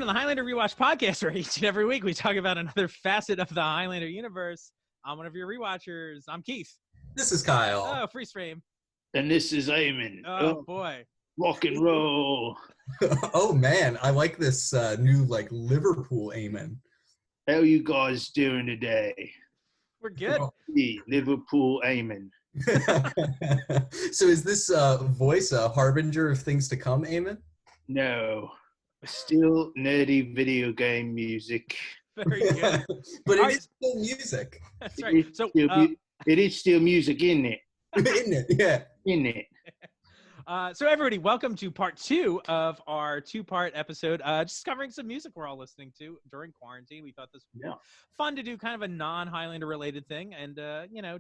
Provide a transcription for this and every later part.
the Highlander Rewatch podcast, where each and every week we talk about another facet of the Highlander universe. I'm one of your rewatchers. I'm Keith. This is Kyle. Oh, freeze frame. And this is Eamon. Oh, boy. Rock and roll. Oh, man. I like this new, Liverpool Eamon. How you guys doing today? We're good. Me, Liverpool Eamon. So is this voice a harbinger of things to come, Eamon? No. Still nerdy video game music. Very good. But it is still music. That's right. So, it is still music, isn't it? Isn't it? Yeah. Isn't it? So everybody, welcome to part 2 of our 2-part episode, just covering some music we're all listening to during quarantine. We thought this would be fun to do, kind of a non-Highlander related thing, and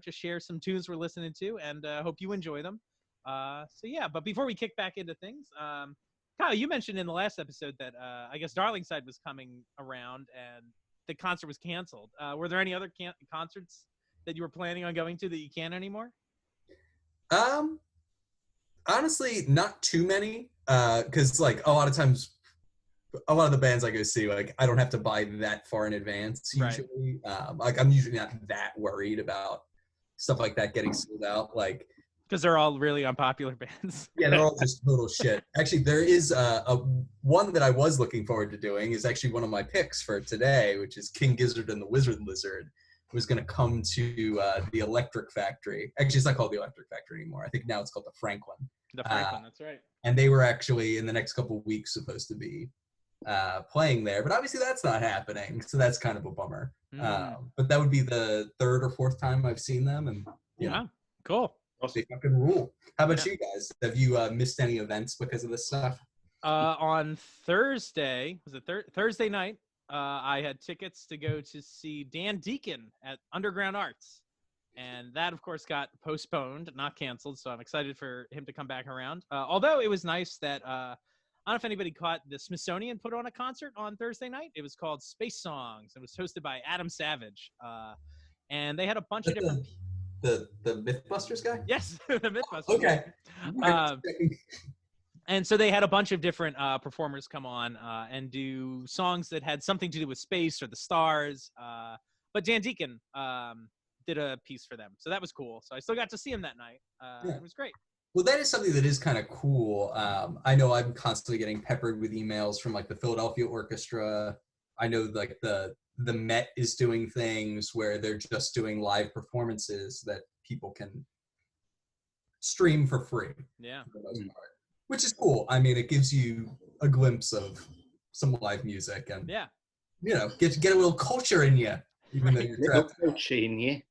just share some tunes we're listening to, and hope you enjoy them. But before we kick back into things, Kyle, you mentioned in the last episode that I guess Darlingside was coming around and the concert was canceled. Were there any other concerts that you were planning on going to that you can't anymore? Honestly, not too many, because a lot of times, a lot of the bands I go see, I don't have to buy that far in advance usually. Right. I'm usually not that worried about stuff like that getting sold out. Because they're all really unpopular bands. Yeah, they're all just total shit. Actually, there is a one that I was looking forward to doing is actually one of my picks for today, which is King Gizzard and the Wizard Lizard. Was going to come to the Electric Factory. Actually, it's not called the Electric Factory anymore. I think now it's called the Franklin. The Franklin, that's right. And they were actually, in the next couple of weeks, supposed to be playing there. But obviously that's not happening, so that's kind of a bummer. But that would be the third or fourth time I've seen them. And cool. They fucking rule. How about you guys? Have you missed any events because of this stuff? On Thursday, was it Thursday night? I had tickets to go to see Dan Deacon at Underground Arts. And that, of course, got postponed, not canceled. So I'm excited for him to come back around. Although it was nice that, I don't know if anybody caught, the Smithsonian put on a concert on Thursday night. It was called Space Songs. It was hosted by Adam Savage. And they had a bunch of different... The Mythbusters guy? Yes, the Mythbusters. Okay. And so they had a bunch of different performers come on and do songs that had something to do with space or the stars. But Dan Deacon did a piece for them. So that was cool. So I still got to see him that night. It was great. Well, that is something that is kind of cool. I know I'm constantly getting peppered with emails from the Philadelphia Orchestra. I know the Met is doing things where they're just doing live performances that people can stream for free. Yeah. For the most part. Which is cool. I mean, it gives you a glimpse of some live music and, get a little culture in you, even though you're trapped. Culture in you.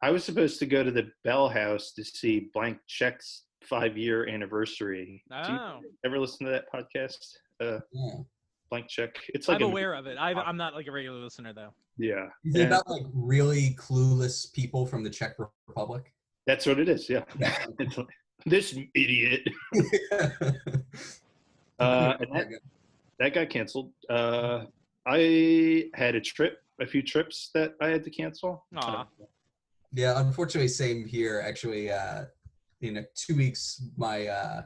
I was supposed to go to the Bell House to see Blank Check's 5-year anniversary. Oh. Do you ever listen to that podcast? Blank Check. It's I'm aware of it. I'm not a regular listener, though. Yeah. Is it about really clueless people from the Czech Republic? That's what it is, yeah. This idiot. And that got canceled. I had a few trips that I had to cancel. Yeah, unfortunately, same here. Actually, in 2 weeks, my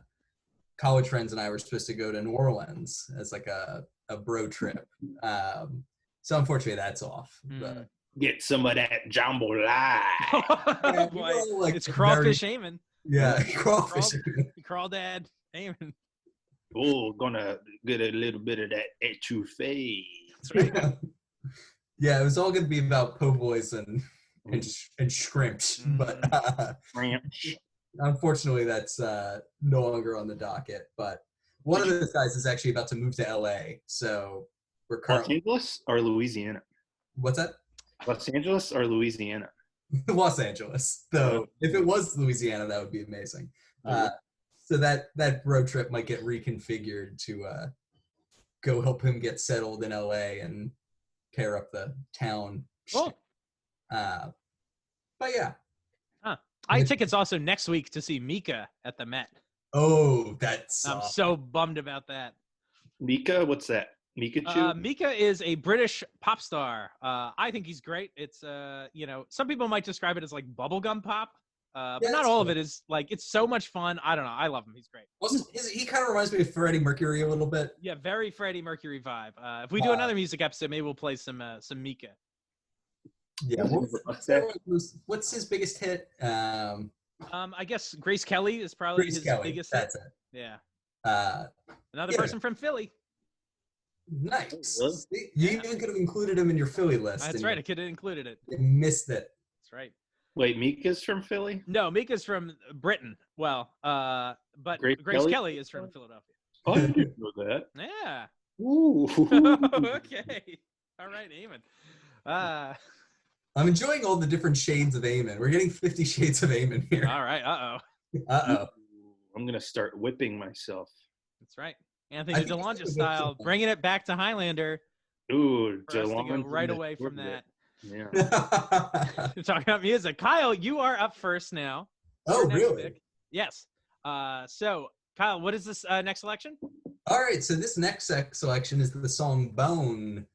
college friends and I were supposed to go to New Orleans as a bro trip. So unfortunately, that's off. But, get some of that jambalaya. It's crawfish Eamon. Yeah, crawfish. Crawdad Eamon. Oh, gonna get a little bit of that etouffee. That's right. Yeah, it was all going to be about po' boys and shrimps, but unfortunately, that's no longer on the docket. But one of those guys is actually about to move to LA, so we're currently... Los Angeles or Louisiana? What's that? Los Angeles or Louisiana? Los Angeles. Though, if it was Louisiana, that would be amazing. So that road trip might get reconfigured to go help him get settled in LA and tear up the town. Cool. But yeah. I had tickets also next week to see Mika at the Met. Oh, I'm so bummed about that. Mika? What's that? Mikachu? Mika is a British pop star. I think he's great. It's some people might describe it as bubblegum pop. but not all of it is like, it's so much fun. I don't know. I love him. He's great. Also, he kind of reminds me of Freddie Mercury a little bit. Yeah, very Freddie Mercury vibe. If we do another music episode, maybe we'll play some Mika. Yeah. What's his biggest hit? I guess Grace Kelly is probably his biggest hit. That's it. Yeah. Another person from Philly. Nice. You even could have included him in your Philly list. That's right. I could have included it. You missed it. That's right. Wait, Mika's from Philly? No, Mika's from Britain. Well, but Grace Kelly is from Philadelphia. Oh, I didn't know that. Yeah. Ooh. Okay. All right, Eamon. I'm enjoying all the different shades of Eamon. We're getting 50 shades of Eamon here. All right. Uh-oh. I'm going to start whipping myself. That's right. Anthony DeLonge style, bringing it back to Highlander. Ooh, DeLonge. Right away from that. Yeah. You're talking about music. Kyle, you are up first now. Oh, really? Pick. Yes. So, Kyle, what is this next selection? All right. So this next selection is the song Bone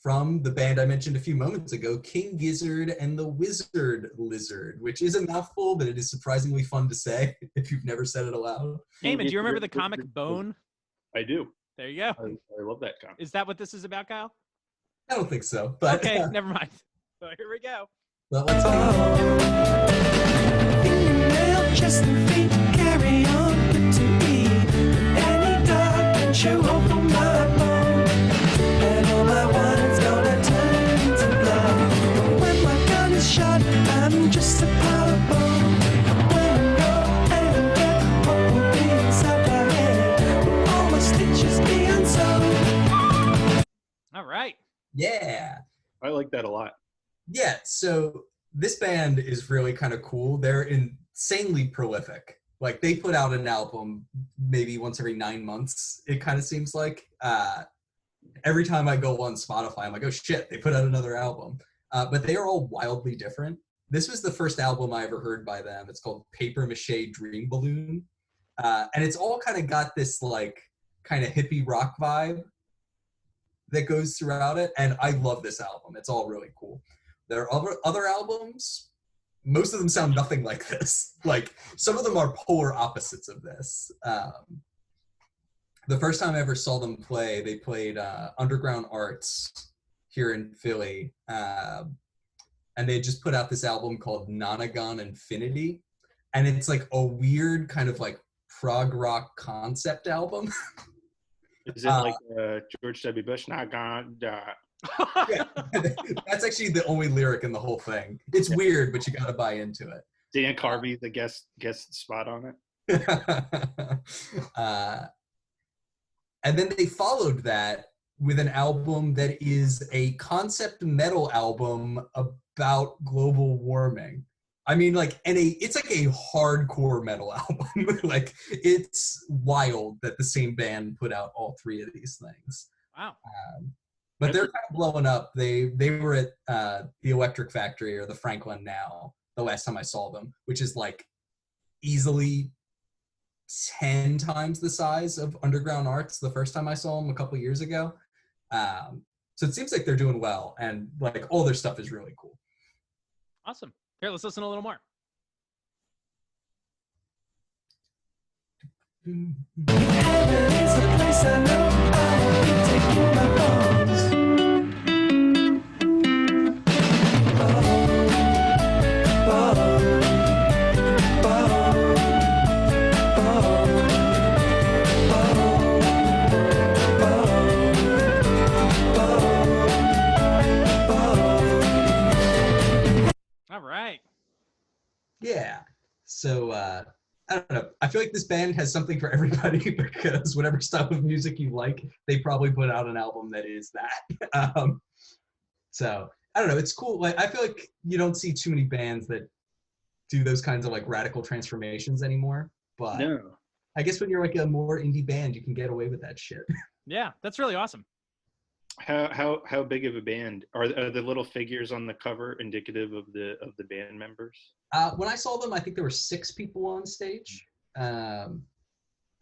from the band I mentioned a few moments ago, King Gizzard and the Wizard Lizard, which is a mouthful, but it is surprisingly fun to say if you've never said it aloud. Eamon, do you remember the comic Bone? I do. There you go. I love that comic. Is that what this is about, Kyle? I don't think so. But okay, never mind. So here we go. Well, let's go. Fingernail, chest and feet, carry on good to eat. Any dog can chew off on my bone. And all my wine's gonna turn into blood. But when my gun is shot, I'm just a pile of bone. When I go and get what will be inside my head, will all my stitches be unsewn? All right. Yeah. I like that a lot. Yeah, so this band is really kind of cool. They're insanely prolific. Like, they put out an album maybe once every 9 months, it kind of seems like. Every time I go on Spotify, I'm like, oh shit, they put out another album. But they are all wildly different. This was the first album I ever heard by them. It's called Paper Mache Dream Balloon. And it's all kind of got this, like, kind of hippie rock vibe that goes throughout it, and I love this album. It's all really cool. There are other albums, most of them sound nothing like this. Like, some of them are polar opposites of this. The first time I ever saw them play, they played Underground Arts here in Philly, and they just put out this album called Nonagon Infinity, and it's like a weird kind of like prog rock concept album. Is it like George W. Bush? Not gone. Yeah, that's actually the only lyric in the whole thing. It's weird, but you got to buy into it. Dan Carvey, the guest spot on it. And then they followed that with an album that is a concept metal album about global warming. I mean, like, it's like a hardcore metal album. Like, it's wild that the same band put out all three of these things. Wow. But they're kind of blowing up. They were at the Electric Factory or the Franklin Now the last time I saw them, which is like easily 10 times the size of Underground Arts the first time I saw them a couple years ago. So it seems like they're doing well, and like all their stuff is really cool. Awesome. Here, let's listen a little more. Heaven is a place I know I will be taking my bones. All right. Yeah. So, I don't know. I feel like this band has something for everybody because whatever style of music you like, they probably put out an album that is that. So, I don't know. It's cool. Like, I feel like you don't see too many bands that do those kinds of like radical transformations anymore. But No. I guess when you're like a more indie band, you can get away with that shit. Yeah, that's really awesome. How big of a band are the little figures on the cover indicative of the band members? When I saw them, I think there were 6 people on stage, and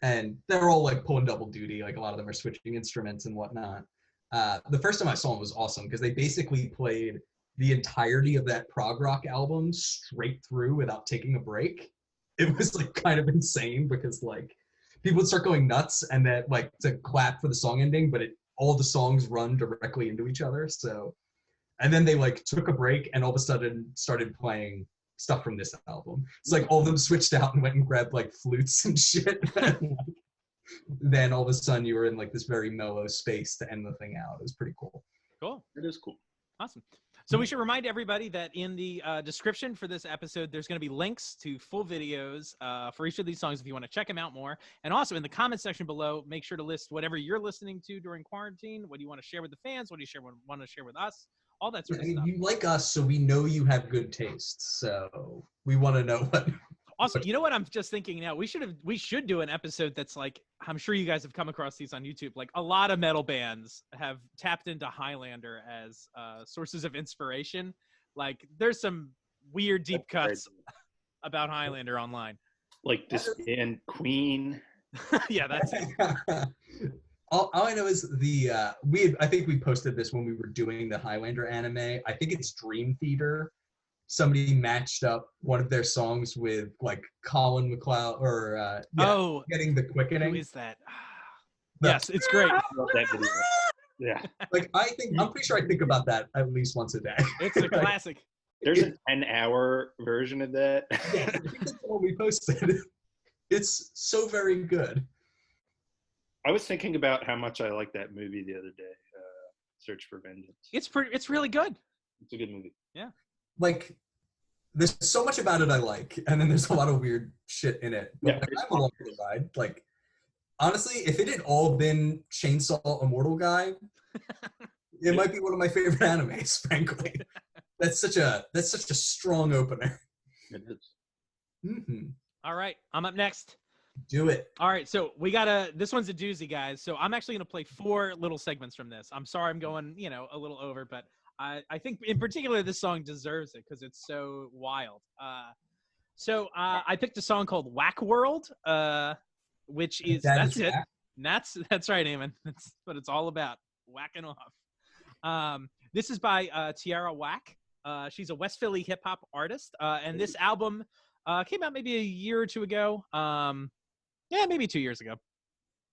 they're all like pulling double duty. Like, a lot of them are switching instruments and whatnot. The first time I saw them was awesome because they basically played the entirety of that prog rock album straight through without taking a break. It was like kind of insane because like people would start going nuts and then like to clap for the song ending, but all the songs run directly into each other. So, and then they like took a break and all of a sudden started playing stuff from this album. It's like all of them switched out and went and grabbed like flutes and shit. Then all of a sudden you were in like this very mellow space to end the thing out. It was pretty cool. Cool. It is cool. Awesome. So we should remind everybody that in the description for this episode, there's going to be links to full videos for each of these songs if you want to check them out more. And also in the comment section below, make sure to list whatever you're listening to during quarantine. What do you want to share with the fans? What do you want to share with us? All that sort of stuff. You like us, so we know you have good taste. So we want to know what. Also, you know what I'm just thinking now? We should do an episode that's like, I'm sure you guys have come across these on YouTube. Like a lot of metal bands have tapped into Highlander as sources of inspiration. Like there's some weird deep cuts about Highlander online. Like this band Queen. Yeah, that's it. All I know is I think we posted this when we were doing the Highlander anime. I think it's Dream Theater. Somebody matched up one of their songs with like Colin McLeod or Getting the Quickening. Who is that? Yes, it's great. I love that video. Yeah. Like I'm pretty sure I think about that at least once a day. It's a classic. There's an 10-hour version of that. Yeah, I think that's what we posted. It's so very good. I was thinking about how much I liked that movie the other day, Search for Vengeance. It's really good. It's a good movie. Yeah. Like, there's so much about it I like, and then there's a lot of weird shit in it. But Yeah, like, I'm along for the ride. Like, honestly, if it had all been Chainsaw Immortal Guy, it might be one of my favorite animes, frankly. That's such a strong opener. It is. Mm-hmm. All right, I'm up next. Do it. All right, so this one's a doozy, guys. So I'm actually going to play 4 little segments from this. I'm sorry I'm going, a little over, but I think in particular this song deserves it because it's so wild. I picked a song called Whack World, which is that's it. That's right, Eamon. That's what it's all about. Whacking off. This is by Tiara Whack. She's a West Philly hip hop artist, and this album came out maybe a year or two ago. Maybe 2 years ago.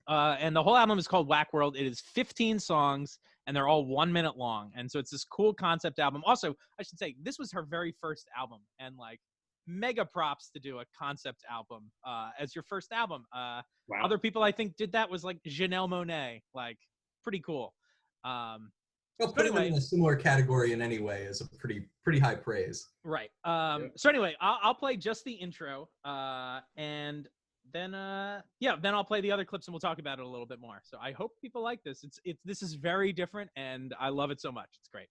And the whole album is called Whack World. It is 15 songs, and they're all 1 minute long. And so it's this cool concept album. Also, I should say, this was her very first album. And, like, mega props to do a concept album as your first album. Wow. Other people, I think, did that was, like, Janelle Monáe. Like, pretty cool. Well, putting them in a similar category in any way is a pretty high praise. Right. So anyway, I'll play just the intro, and then I'll play the other clips and we'll talk about it a little bit more. So I hope people like this. This is very different and I love it so much. It's great.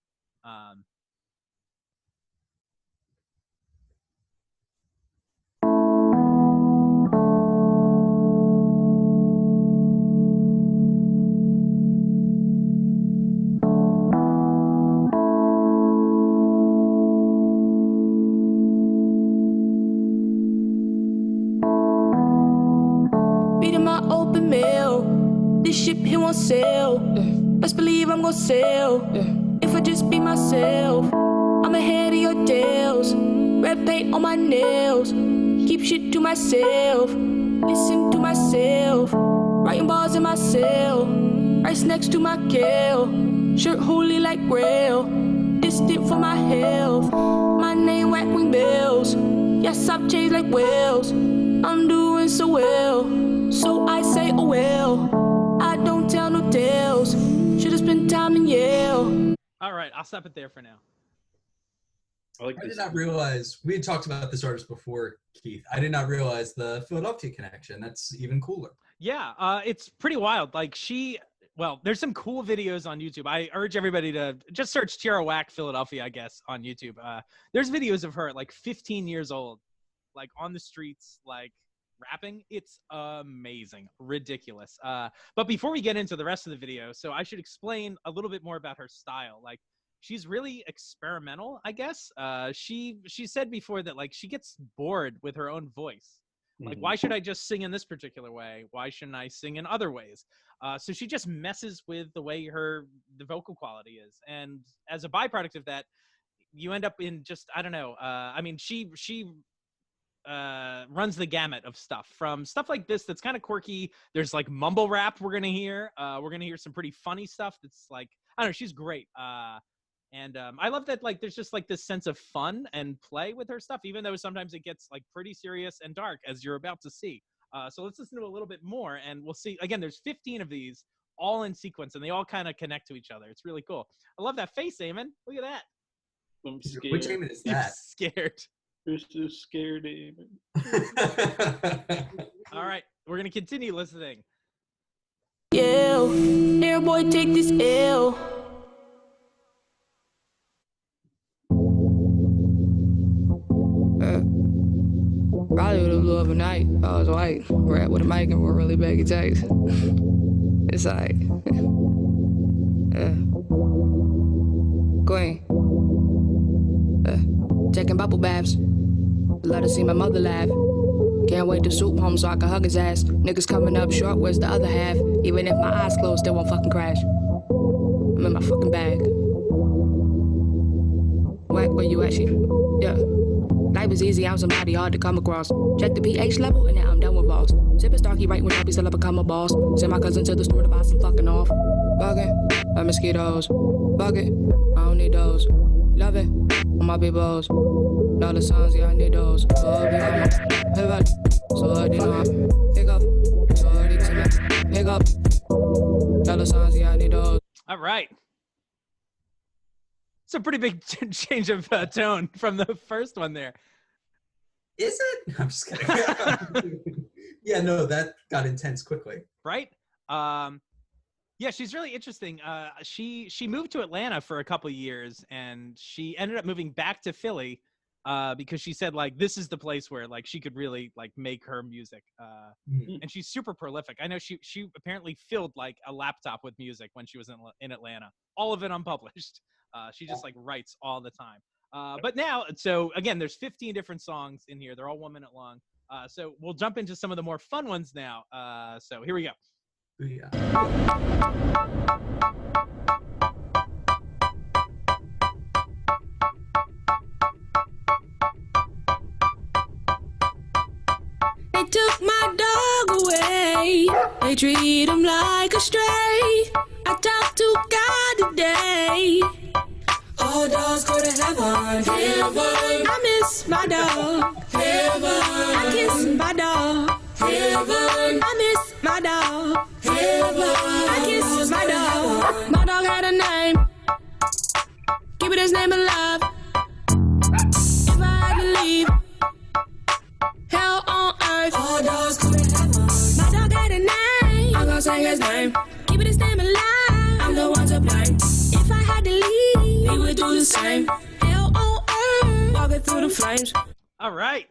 Reading my open mail. This ship here won't sail. Best believe I'm gonna sail. If I just be myself, I'm ahead of your deals. Red paint on my nails. Keep shit to myself. Listen to myself. Writing bars in my cell. Rice next to my kale. Shirt holy like grail. Distant for my health. My name whack wing bells. Yes, I've changed like whales. I'm doing so well. So I say, oh well. I don't tell no tales. Should've spent time in Yale. All right, I'll stop it there for now. I did not realize, we had talked about this artist before, Keith. I did not realize the Philadelphia connection. That's even cooler. Yeah, it's pretty wild. Like there's some cool videos on YouTube. I urge everybody to just search Tiara Whack Philadelphia, I guess, on YouTube. There's videos of her at like 15 years old, like on the streets, like rapping. It's amazing, ridiculous. But before we get into the rest of the video, so I should explain a little bit more about her style. Like, she's really experimental, I guess. She said before that like she gets bored with her own voice. Like, why should I just sing in this particular way? Why shouldn't I sing in other ways? So she just messes with the way the vocal quality is. And as a byproduct of that, you end up in just, I don't know. I mean, she runs the gamut of stuff, from stuff like this that's kind of quirky. There's like mumble rap we're gonna hear. We're gonna hear some pretty funny stuff that's like, I don't know, she's great. And I love that, like, there's just like this sense of fun and play with her stuff, even though sometimes it gets like pretty serious and dark, as you're about to see. So let's listen to a little bit more, and we'll see. Again, there's 15 of these all in sequence, and they all kind of connect to each other. It's really cool. I love that face, Eamon. Look at that. I'm scared. Which Eamon is You're that? scared. You're so scared, Eamon. All right, we're gonna continue listening. Yeah, air boy, take this L. Probably would have blew up a night. I was white, rap with a mic and wore really baggy tights. It's like, Queen, taking bubble baths. Let her see my mother laugh. Can't wait to soup home so I can hug his ass. Niggas coming up short, where's the other half? Even if my eyes closed, they won't fucking crash. I'm in my fucking bag. Where you at, shit? Yeah. Life is easy, I'm somebody hard to come across. Check the pH level, and now I'm done with balls. Sipping Starkey right when I be still become a boss. Send my cousin to the store to buy some fucking off. Bugging, like mosquitoes. Bug it, I don't need those. Love it, on my peoples. All the songs, yeah, I need those. So I did not pick up. So I did pick up. All the songs, yeah, I need those. All right. It's a pretty big change of tone from the first one there. Is it? I'm just kidding. Yeah, no, that got intense quickly. Right? Yeah, she's really interesting. She moved to Atlanta for a couple years, and she ended up moving back to Philly because she said, like, this is the place where, like, she could really, like, make her music. And she's super prolific. I know she apparently filled, like, a laptop with music when she was in Atlanta. All of it unpublished. She just, like, writes all the time. But now, so, again, there's 15 different songs in here. They're all 1 minute long. So we'll jump into some of the more fun ones now. So here we go. Yeah. They took my dog away. They treat him like a stray. I talked to God today. All dogs go to heaven. Heaven. I miss my dog. Heaven. I kiss my dog. Heaven. I miss my dog. Heaven. I kiss my dog. My dog had a name. Keeping his name alive. If I had to leave, hell on earth. All dogs go to heaven. My dog had a name. I'm gonna say his name. Keeping his name alive. I'm the one to blame. If I had to leave, he would do the same. Hell on earth. Walking through the flames. All right.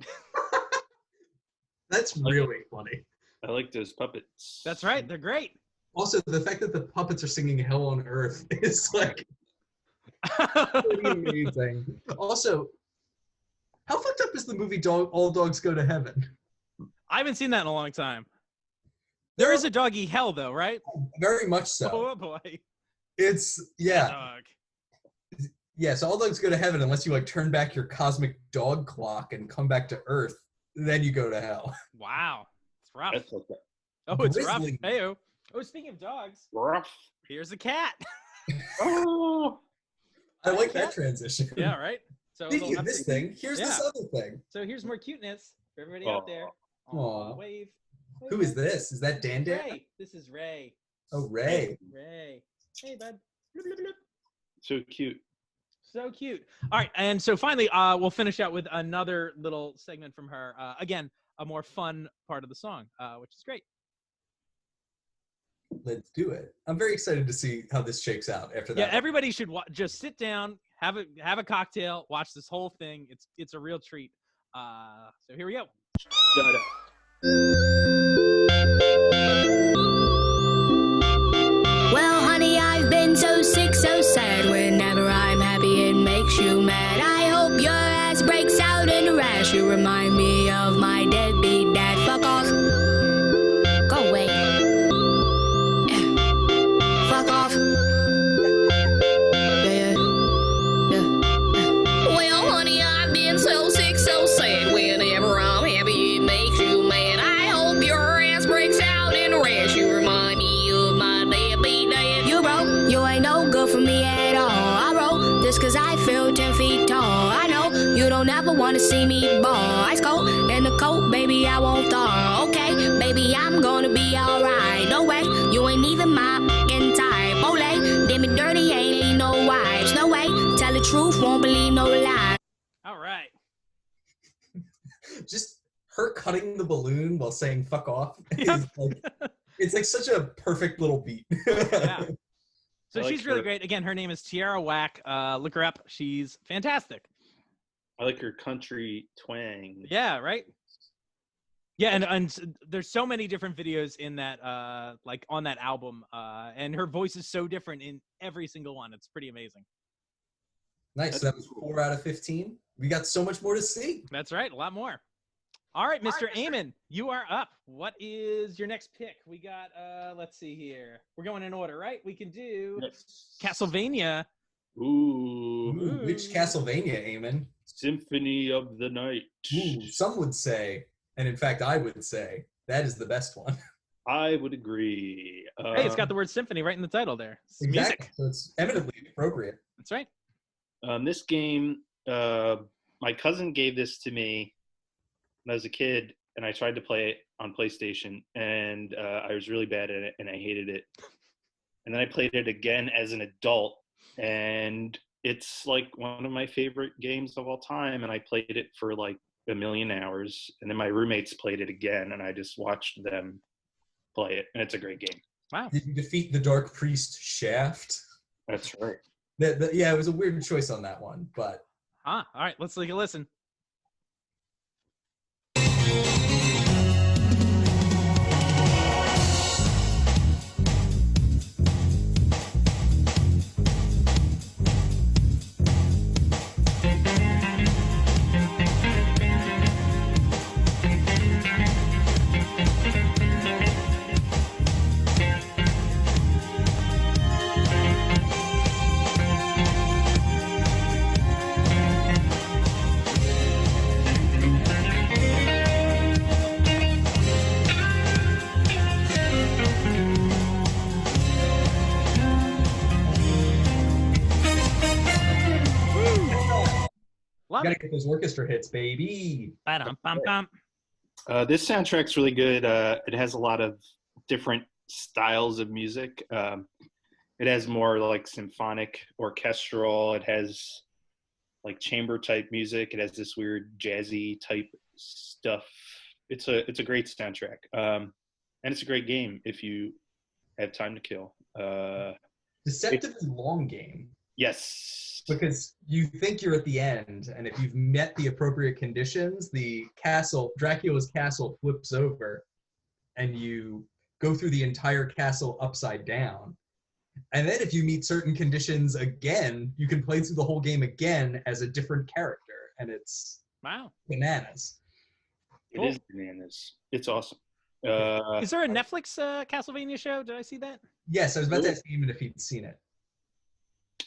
That's really funny. I like those puppets. That's right. They're great. Also, the fact that the puppets are singing Hell on Earth is, like, pretty amazing. Also, how fucked up is the movie All Dogs Go to Heaven? I haven't seen that in a long time. There is a doggy hell, though, right? Very much so. Oh, boy. It's, yeah. Dog. Yeah, so All Dogs Go to Heaven unless you, like, turn back your cosmic dog clock and come back to Earth. Then you go to hell. Wow. It's rough. That's okay. Oh, it's rough. Grizzly. Hey-o. Oh, speaking of dogs, Rough. here's a cat. Oh. I like that transition. Yeah, right? So Speaking of this thing, here's this Yeah. other thing. So here's more cuteness for everybody out there. Aw. Wave. Who is this? Is that Dan Dan? Ray. This is Ray. Oh, Ray. Ray. Hey, bud. Bloop, bloop, bloop. So cute. So cute. All right, and so finally, we'll finish out with another little segment from her. Again, a more fun part of the song, which is great. Let's do it. I'm very excited to see how this shakes out after that. Yeah, everybody should just sit down, have a cocktail, watch this whole thing. It's a real treat. So here we go. Shut up. Well, honey, I've been so sick, so sad. Whenever I'm happy, it makes you mad. I hope your ass breaks out in a rash. You remind me of my deadbeat dad. Fuck off. Go away. Fuck off. Yeah. be alright. No way, you ain't neither my fucking type. Ole, did me dirty, ain't leave no wives. No way, tell the truth, won't believe no lie. All right. Just her cutting the balloon while saying "fuck off" Yep. is like, it's like such a perfect little beat. Yeah. So I like she's really her. great. Again, her name is Tiara Whack. Look her up. She's fantastic. I like her country twang. Yeah, right? Yeah, and there's so many different videos in that, like on that album, and her voice is so different in every single one. It's pretty amazing. Nice. So that was 4 out of 15. We got so much more to see. That's right, a lot more. All right, Mr. Eamon, you are up. What is your next pick? We got, let's see here. We're going in order, right? We can do Yes. Castlevania. Ooh. Which Castlevania, Eamon? Symphony of the Night. Ooh, some would say, and in fact I would say, that is the best one. I would agree. Hey, it's got the word symphony right in the title there. It's Exactly. music. So it's eminently appropriate. That's right. This game, my cousin gave this to me when I was a kid, and I tried to play it on PlayStation, and I was really bad at it, and I hated it. And then I played it again as an adult, and it's like one of my favorite games of all time, and I played it for like a million hours, and then my roommates played it again, and I just watched them play it, and it's a great game. Wow. Did you defeat the Dark Priest Shaft? That's right. Yeah, it was a weird choice on that one, but All right, let's take a listen. Love you it. gotta get those orchestra hits, baby. Ba-dum-bum-bum. This soundtrack's really good. It has a lot of different styles of music. It has more like symphonic, orchestral. It has like chamber type music. It has this weird jazzy type stuff. It's a great soundtrack, and it's a great game if you have time to kill. Deceptively long game. Yes. Because you think you're at the end, and if you've met the appropriate conditions, the castle, Dracula's castle, flips over, and you go through the entire castle upside down. And then if you meet certain conditions again, you can play through the whole game again as a different character, and it's Wow. bananas. It is bananas. It's awesome. Is there a Netflix Castlevania show? Did I see that? Yes, I was about to ask Eamon if he'd seen it.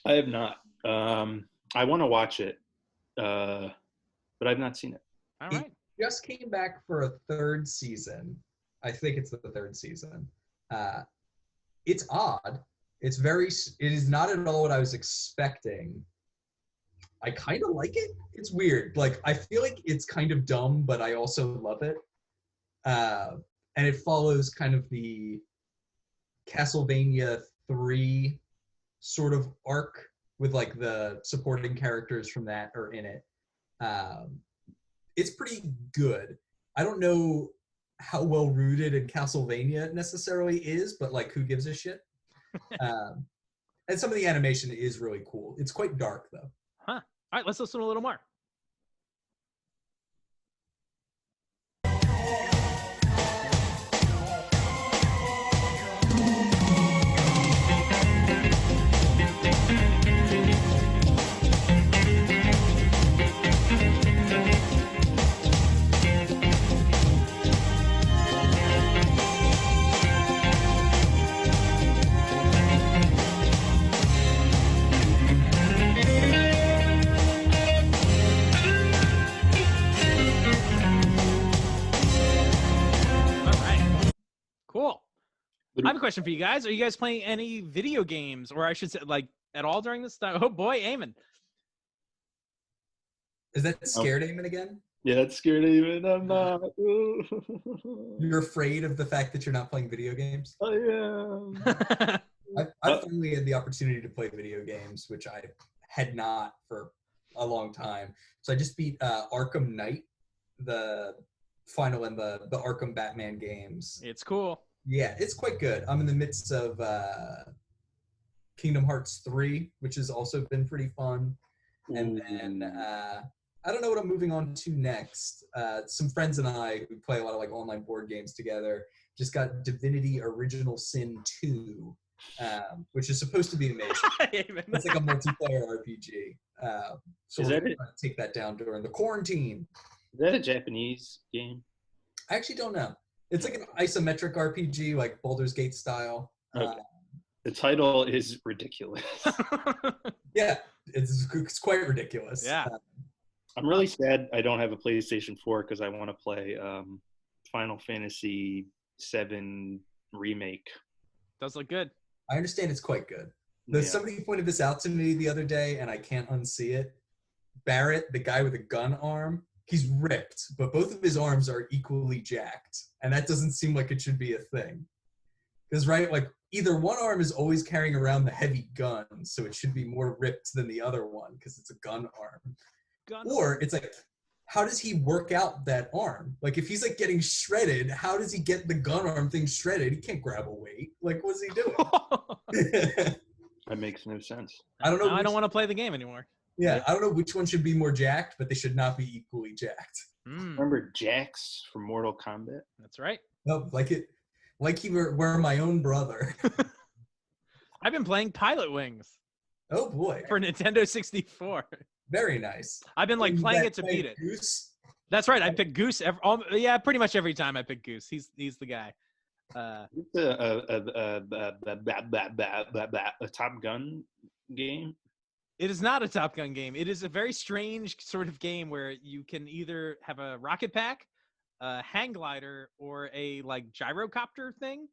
I have not. I want to watch it, but I've not seen it. All right. It just came back for a third season. I think it's the third season. It's odd. It is not at all what I was expecting. I kind of like it. It's weird. Like, I feel like it's kind of dumb, but I also love it. And it follows kind of the Castlevania 3 sort of arc with like the supporting characters from that are in it. It's pretty good. I don't know how well rooted in Castlevania necessarily is, but like, who gives a shit? And some of the animation is really cool. It's quite dark though. Huh. All right, let's listen a little more. Cool. I have a question for you guys. Are you guys playing any video games, or I should say, like, at all during this time? Oh boy, Eamon. Is that scared Eamon again? Yeah, that's scared even. I'm not. You're afraid of the fact that you're not playing video games? I am. I've finally had the opportunity to play video games, which I had not for a long time. So I just beat Arkham Knight, the final in the Arkham Batman games. It's cool. Yeah, it's quite good. I'm in the midst of Kingdom Hearts 3, which has also been pretty fun. And then I don't know what I'm moving on to next. Some friends and I, we play a lot of like online board games together, just got Divinity Original Sin 2, which is supposed to be amazing. It's like a multiplayer RPG. So we're going to take that down during the quarantine. Is that a Japanese game? I actually don't know. It's like an isometric RPG, like Baldur's Gate style. Okay. The title is ridiculous. Yeah, it's quite ridiculous. Yeah. I'm really sad I don't have a PlayStation 4 because I want to play Final Fantasy VII Remake. Does look good. I understand it's quite good. Yeah. Somebody pointed this out to me the other day, and I can't unsee it. Barrett, the guy with the gun arm, he's ripped, but both of his arms are equally jacked, and that doesn't seem like it should be a thing. Because, right, like, either one arm is always carrying around the heavy gun, so it should be more ripped than the other one because it's a gun arm. Or it's like, how does he work out that arm? Like, if he's, like, getting shredded, how does he get the gun arm thing shredded? He can't grab a weight. Like, what's he doing? That makes no sense. I don't know. I don't want to play the game anymore. Yeah, I don't know which one should be more jacked, but they should not be equally jacked. Remember Jax from Mortal Kombat? That's right. No, like he were my own brother. I've been playing Pilot Wings Oh boy. for Nintendo 64. Very nice. I've been like playing it to beat it. Goose? That's right. I pick Goose. Pretty much every time I pick Goose. He's the guy. It's a Top Gun game. It is not a Top Gun game. It is a very strange sort of game where you can either have a rocket pack, a hang glider, or a like gyrocopter thing.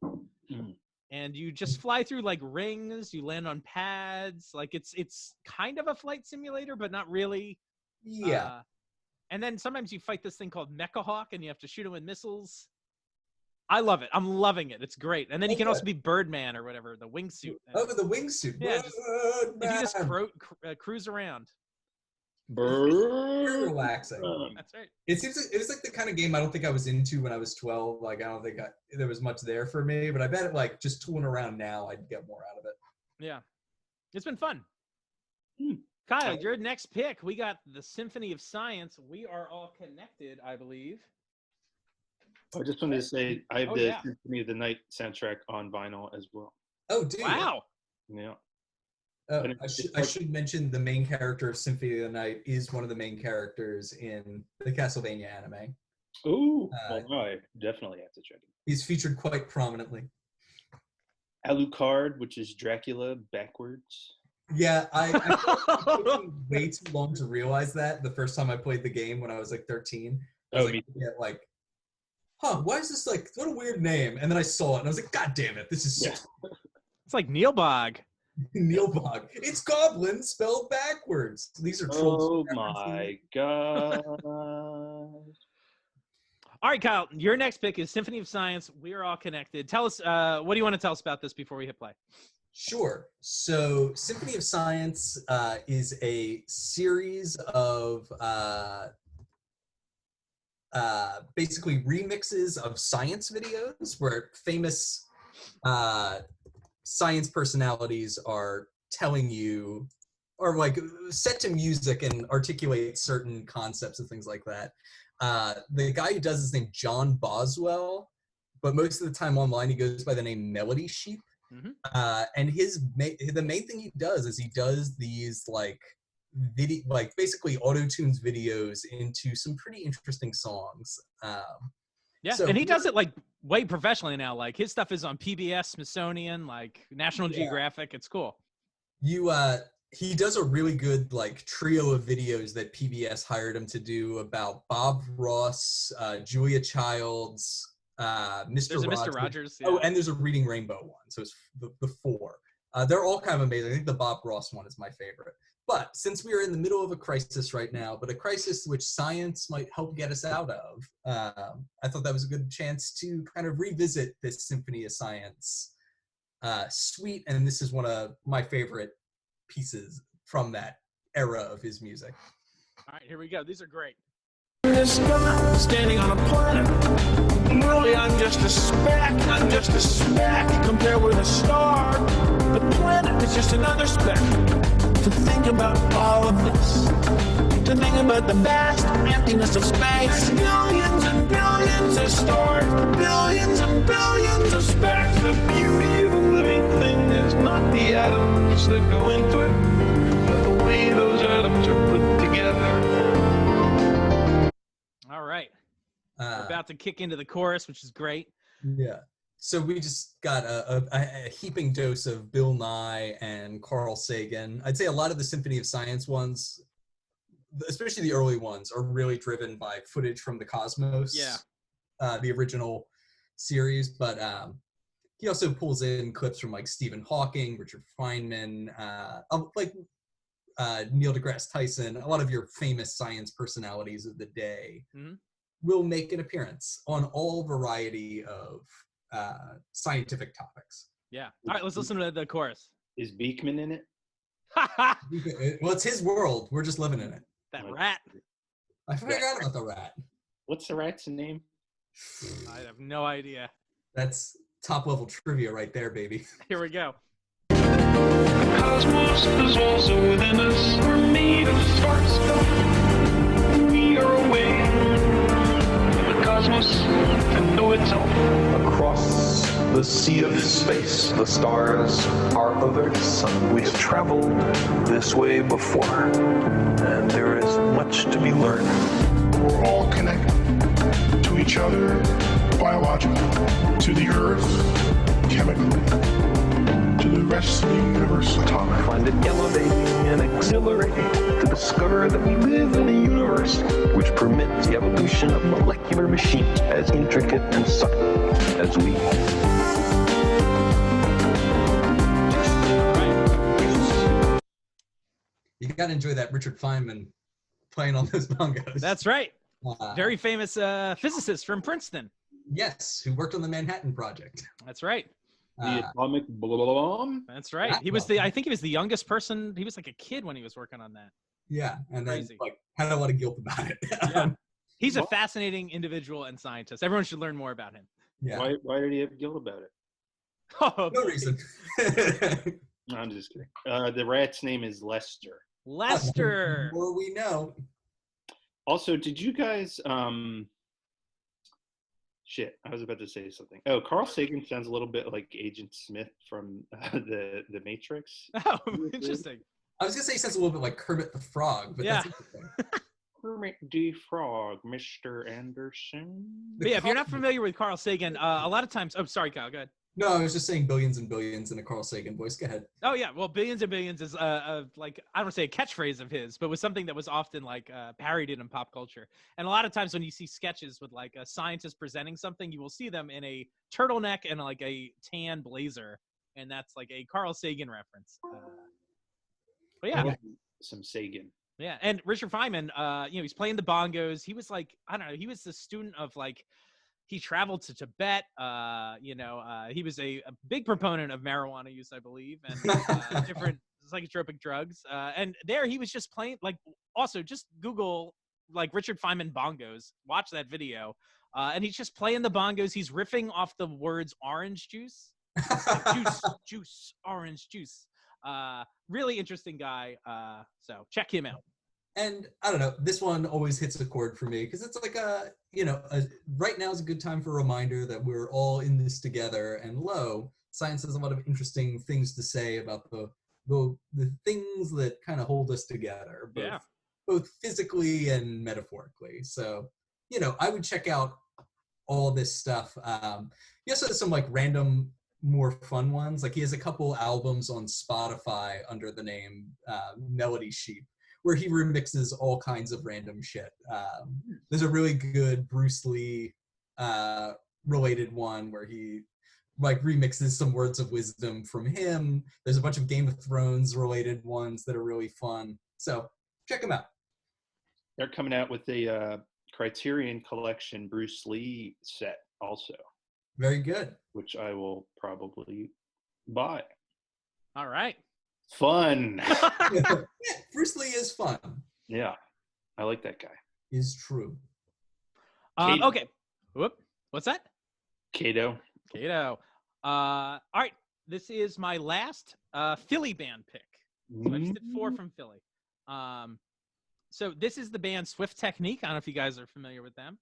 And you just fly through like rings, you land on pads. Like it's kind of a flight simulator, but not really. Yeah. And then sometimes you fight this thing called Mecha Hawk and you have to shoot him with missiles. I love it. I'm loving it. It's great. And then you can also be Birdman or whatever, the wingsuit. Oh, the wingsuit. Yeah, you just cruise around. Very relaxing. That's right. It was like the kind of game I don't think I was into when I was 12. Like I don't think there was much there for me, but I bet like just tooling around now, I'd get more out of it. Yeah, it's been fun. Kyle, your next pick. We got the Symphony of Science. We Are All Connected, I believe. I just wanted to say I have the Symphony of the Night soundtrack on vinyl as well. Oh, dude! Wow. Yeah. I should mention the main character of Symphony of the Night is one of the main characters in the Castlevania anime. Oh, no, I definitely have to check it. He's featured quite prominently. Alucard, which is Dracula backwards. Yeah, I took way too long to realize that the first time I played the game when I was like 13. I was why is this like, what a weird name? And then I saw it and I was like, God damn it, this is so It's like Neilbog. Neilbog. It's goblin spelled backwards. These are trolls. Oh my god. All right, Kyle, your next pick is Symphony of Science. We Are All Connected. Tell us, what do you want to tell us about this before we hit play? Sure. So Symphony of Science is a series of basically remixes of science videos where famous science personalities are telling you, or like set to music and articulate certain concepts and things like that. The guy who does his name John Boswell, but most of the time online he goes by the name Melody Sheep. And the main thing he does is he does these like basically auto-tunes videos into some pretty interesting songs. And he does it like way professionally now. Like his stuff is on PBS, Smithsonian, like National Geographic. It's cool. He does a really good like trio of videos that PBS hired him to do about Bob Ross, Julia Childs, Mr. Rogers. Yeah. Oh, and there's a Reading Rainbow one. So it's the four. They're all kind of amazing. I think the Bob Ross one is my favorite. But since we are in the middle of a crisis right now, but a crisis which science might help get us out of, I thought that was a good chance to kind of revisit this Symphony of Science suite, and this is one of my favorite pieces from that era of his music. All right, here we go. These are great. Standing on a planet. Really, I'm just a speck. Compared with a star, the planet is just another speck. To think about all of this, to think about the vast emptiness of space. Billions and billions of stars, billions and billions of specks. The beauty of a living thing is not the atoms that go into it, but the way those atoms are put together. All right. We're about to kick into the chorus, which is great. Yeah. So we just got a heaping dose of Bill Nye and Carl Sagan. I'd say a lot of the Symphony of Science ones, especially the early ones, are really driven by footage from the Cosmos. Yeah. The original series. But he also pulls in clips from like Stephen Hawking, Richard Feynman, Neil deGrasse Tyson. A lot of your famous science personalities of the day will make an appearance on all variety of scientific topics. Yeah. All right, let's listen to the chorus. Is Beekman in it? Well, it's his world. We're just living in it. That rat. I forgot about the rat. What's the rat's name? I have no idea. That's top level trivia right there, baby. Here we go. The cosmos is also within us. We're made of sparks. We are away from the cosmos to know itself. Across the sea of space, the stars are of Earth's sun. We have traveled this way before, and there is much to be learned. We're all connected to each other biologically, to the Earth chemically, to the rest of the universe atomically. I find it elevating and exhilarating to discover that we live in a universe which permits the evolution of molecular machines as intricate and subtle as we. You gotta enjoy that Richard Feynman playing on those bongos. That's right. Very famous physicist from Princeton. Yes, who worked on the Manhattan Project. That's right. The atomic bomb? That's right. He was I think he was the youngest person. He was like a kid when he was working on that. Yeah, and then Crazy. like had a lot of guilt about it. Yeah. He's a fascinating individual and scientist. Everyone should learn more about him. Yeah. Why did he have guilt about it? Oh, No reason. No, I'm just kidding. The rat's name is Lester. Lester. Or we know. Also, did you guys shit, I was about to say something. Oh, Carl Sagan sounds a little bit like Agent Smith from the Matrix. Oh, interesting. I was gonna say he sounds a little bit like Kermit the Frog, but Yeah. that's interesting. Kermit the Frog, Mr. Anderson. But yeah, if you're not familiar with Carl Sagan, a lot of times. Oh, sorry, Kyle. Go ahead. No, I was just saying billions and billions in a Carl Sagan voice. Go ahead. Oh yeah, well, billions and billions is like I don't want to say a catchphrase of his, but was something that was often like parodied in pop culture. And a lot of times when you see sketches with like a scientist presenting something, you will see them in a turtleneck and like a tan blazer, and that's like a Carl Sagan reference. But yeah, Some Sagan. yeah. And Richard Feynman, he's playing the bongos. He was like, I don't know, he was the student of like. He traveled to Tibet. He was a big proponent of marijuana use, I believe, and different psychotropic drugs. And there he was just playing, like, also just Google, like, Richard Feynman bongos. Watch that video. And he's just playing the bongos. He's riffing off the words orange juice. Like, juice, orange juice. Really interesting guy. So check him out. And I don't know, this one always hits a chord for me because it's like right now is a good time for a reminder that we're all in this together. And science has a lot of interesting things to say about the things that kind of hold us together, both physically and metaphorically. So, I would check out all this stuff. He also has some like random, more fun ones. Like he has a couple albums on Spotify under the name Melody Sheep, where he remixes all kinds of random shit. There's a really good Bruce Lee related one where he like remixes some words of wisdom from him. There's a bunch of Game of Thrones related ones that are really fun. So check them out. They're coming out with a Criterion Collection Bruce Lee set also. Very good. Which I will probably buy. All right. Fun. Yeah, Bruce Lee is fun. Yeah, I like that guy. Is true. Okay. Whoop. What's that? Kato. All right. This is my last Philly band pick. So I just did 4 from Philly. So this is the band Swift Technique. I don't know if you guys are familiar with them.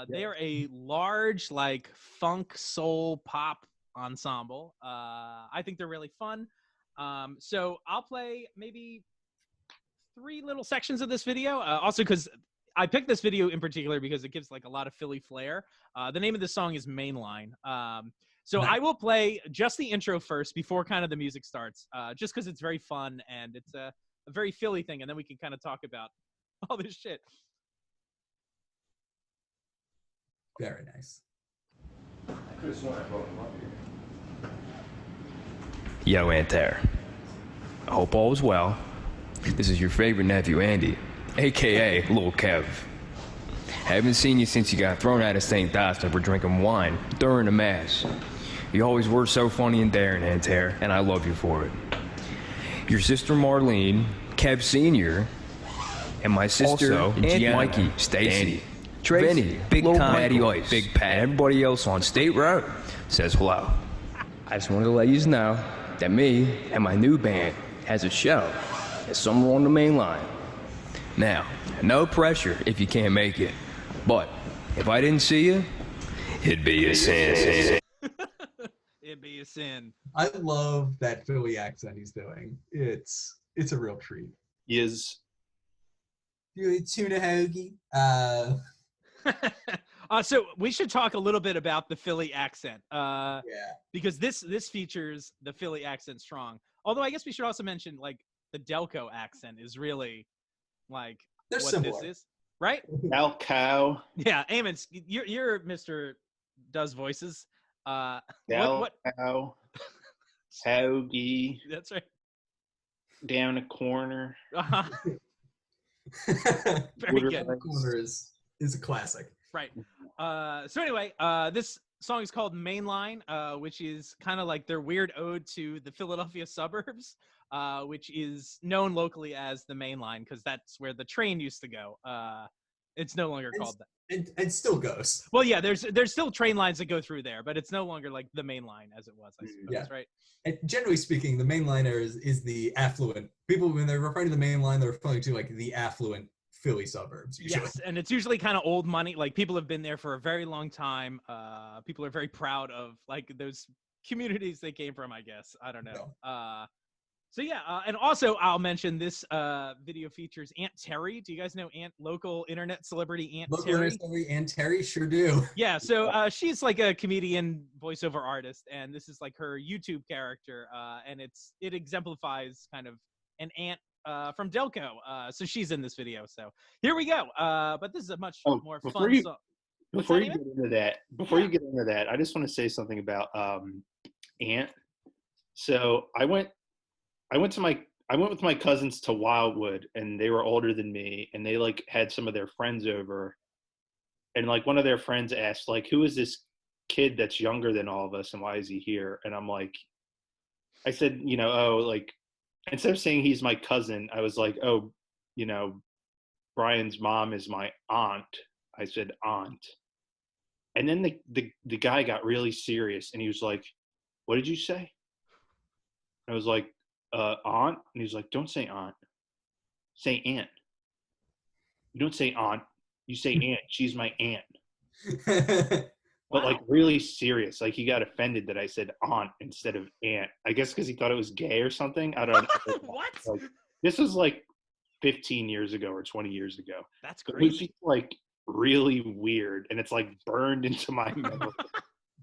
They are a large, like, funk, soul, pop ensemble. I think they're really fun. So I'll play maybe 3 little sections of this video. Also, because I picked this video in particular because it gives, like, a lot of Philly flair. The name of the song is Mainline. So I will play just the intro first before kind of the music starts, just because it's very fun and it's a very Philly thing, and then we can kind of talk about all this shit. Very nice. Yo, Aunt Tara. I hope all is well. This is your favorite nephew, Andy, a.k.a. Lil Kev. Haven't seen you since you got thrown out of St. Dawson for drinking wine during the Mass. You always were so funny and daring, Aunt Tara, and I love you for it. Your sister Marlene, Kev Sr., and my sister, also, Aunt Mikey, Stacy, Tracy, Big Tom, Patty Ice, Big Pat, and everybody else on State Road says hello. I just wanted to let you know that me and my new band has a show at somewhere on the main line. Now, no pressure if you can't make it, but if I didn't see you, it'd be a sin. It'd be a sin. I love that Philly accent he's doing. It's a real treat. Is you tuna hoagie? So we should talk a little bit about the Philly accent. Yeah. Because this features the Philly accent strong. Although I guess we should also mention, like, the Delco accent is really, like, They're what similar. this is, right? Delco. Yeah, Eamon, you're Mr. Does voices. Delco. Hoagie. That's right. Down a corner. Uh-huh. Very good. Corner is a classic. Right. So anyway, this song is called Mainline, which is kind of like their weird ode to the Philadelphia suburbs, which is known locally as the Main Line because that's where the train used to go. It's no longer called that. And still goes. Well, yeah, there's still train lines that go through there, but it's no longer like the Main Line as it was, I suppose, Yeah. right? And generally speaking, the Main Liner is the affluent. People, when they're referring to the Main Line, they're referring to, like, the affluent Philly suburbs, usually. Yes, and it's usually kind of old money. Like, people have been there for a very long time. People are very proud of, like, those communities they came from, I guess. I don't know. Yeah. So yeah, and also I'll mention this video features Aunt Terry. Do you guys know local internet celebrity Aunt Local Terry? celebrity Aunt Terry, sure do. Yeah, so she's like a comedian voiceover artist, and this is like her YouTube character, and it exemplifies kind of an aunt from Delco. So she's in this video. So here we go. But this is a much more fun song. Before you get into that, I just want to say something about Aunt. So I went with my cousins to Wildwood, and they were older than me, and they, like, had some of their friends over, and, like, one of their friends asked, like, who is this kid that's younger than all of us, and why is he here? And I'm like, I said, like, instead of saying he's my cousin, I was like, oh, Brian's mom is my aunt. I said aunt. And then the guy got really serious, and he was like, what did you say? I was like, aunt? And he's like, don't say aunt. Say aunt. You don't say aunt. You say aunt. She's my aunt. But, like, really serious. Like, he got offended that I said aunt instead of aunt. I guess because he thought it was gay or something. I don't know. What? Like, this was, like, 15 years ago or 20 years ago. That's It was crazy. just, like, really weird. And it's, like, burned into my memory.